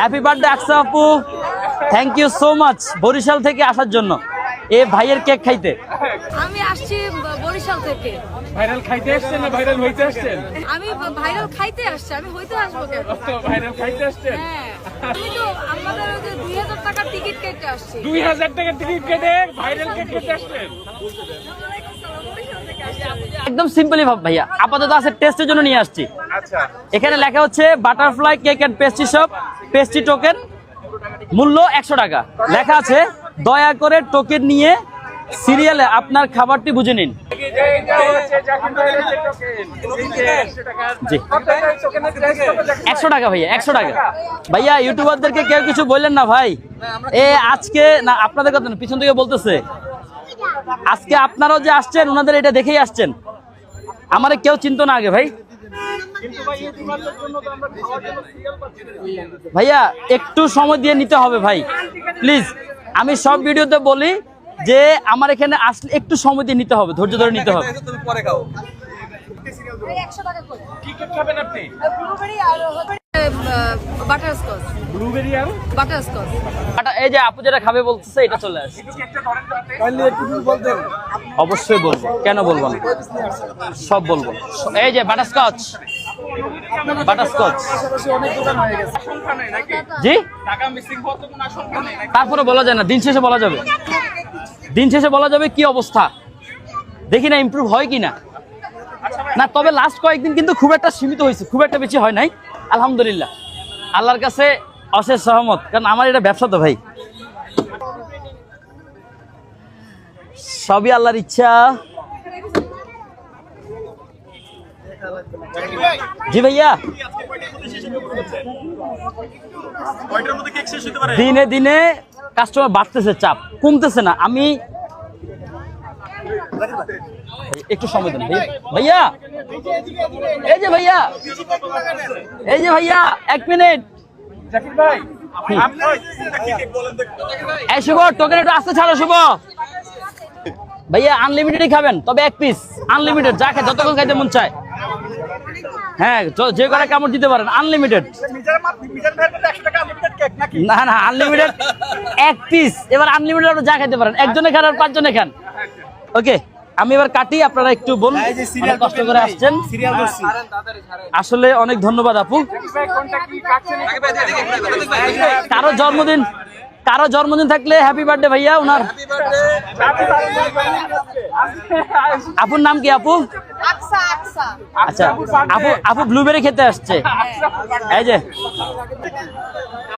Happy birthday Aksa আপু, thank you so much Barisal থেকে আসার জন্য এ ভাইয়ের কেক খাইতে। আমি আসছি বরিশাল থেকে। ভাইরাল খাইতে আসছেন না ভাইরাল হইতে আসছেন? আমি ভাইরাল খাইতে আসছি, আমি হইতে আসবো কেন? ভাইরাল খাইতে আসছেন? হ্যাঁ, আমি তো আমাদের ওই যে 2000 টাকার টিকিট কেটে আসছি। 2000 টাকার টিকিট কেটে ভাইরাল কেক খেতে আসছেন? একদম সিম্পলি ভাব ভাইয়া, আপাতত আছে টেস্টের জন্য নিয়ে আসছি। আচ্ছা, এখানে লেখা হচ্ছে butterfly cake and pastry shop, pastry token মূল্য 100 টাকা লেখা আছে। দয়া করে টোকেন নিয়ে সিরিয়ালে আপনার খাবারটি বুঝে নিন। জি 100 টাকা ভাইয়া, 100 টাকা ভাইয়া। ইউটিউবারদেরকে কেউ কিছু বললেন না ভাই, আজকে না আপনাদের কথা না, পিছন থেকে বলতেছে আজকে আপনারাও যে আসছেন ওনাদের এটা দেখেই আসছেন, আমারে কেউ চিনতো না আগে ভাই। ভাইয়া একটু সময় দিয়ে নিতে হবে ভাই প্লিজ। আমি সব ভিডিওতে বলি যে আমার এখানে আসলে একটু সময় দিয়ে নিতে হবে, ধৈর্য ধরে নিতে হবে। 100 টাকা করে। কি কেক খাবেন আপনি? ব্লুবেরি আর বাটারস্কচ। ব্লুবেরি আর বাটারস্কচ। এই যে আপু যেটা খাবে বলতেছে এটা চলে আসে। অবশ্যই বলবো, কেন বলবো না, সব বলবো। এই যে বাটারস্কচ, বাটারস্কচ জি তারপরে বলা যায় না, দিন শেষে বলা যাবে, দিন শেষে বলা যাবে কি অবস্থা, দেখি না ইমপ্রুভ হয় কিনা। না তবে লাস্ট কয়েকদিন কিন্তু খুব একটা সীমিত হয়েছে, খুব একটা বেশি হয় নাই আলহামদুলিল্লাহ, আল্লাহর কাছে অশেষ সহমত, কারণ আমার এটা ব্যবসা তো ভাই, সবই আল্লাহর ইচ্ছা। জি ভাইয়া, দিনে দিনে কাস্টমার বাড়তেছে, চাপ কমতেছে না। আমি একটু সময় দেন ভাইয়া, এই যে ভাইয়া, এই যে ভাইয়া 1 মিনিট। এই শুভ টোকেন একটু আসতে ছাড়ো শুভ ভাইয়া, আনলিমিটেডই খাবেন তবে 1 পিস আনলিমিটেড, যা খায় যতক্ষণ খাইতে মন চায়, হ্যাঁ যে করে কামড় দিতে পারেন, আনলিমিটেড। না না আনলিমিটেড 1 পিস, এবার আনলিমিটেড আপনি যা খাইতে পারেন, একজনে খান আর 5 জনে খান। ওকে আমি এবার কাটি, আপনারা একটু বলুন, অনেক কষ্ট করে আসছেন, আসলে অনেক ধন্যবাদ আপু। কারো জন্মদিন থাকলে হ্যাপি বার্থডে ভাইয়া ওনার। আপুর নাম কি আপু? আচ্ছা আপু ব্লুবেরি খেতে আসছে, এই যে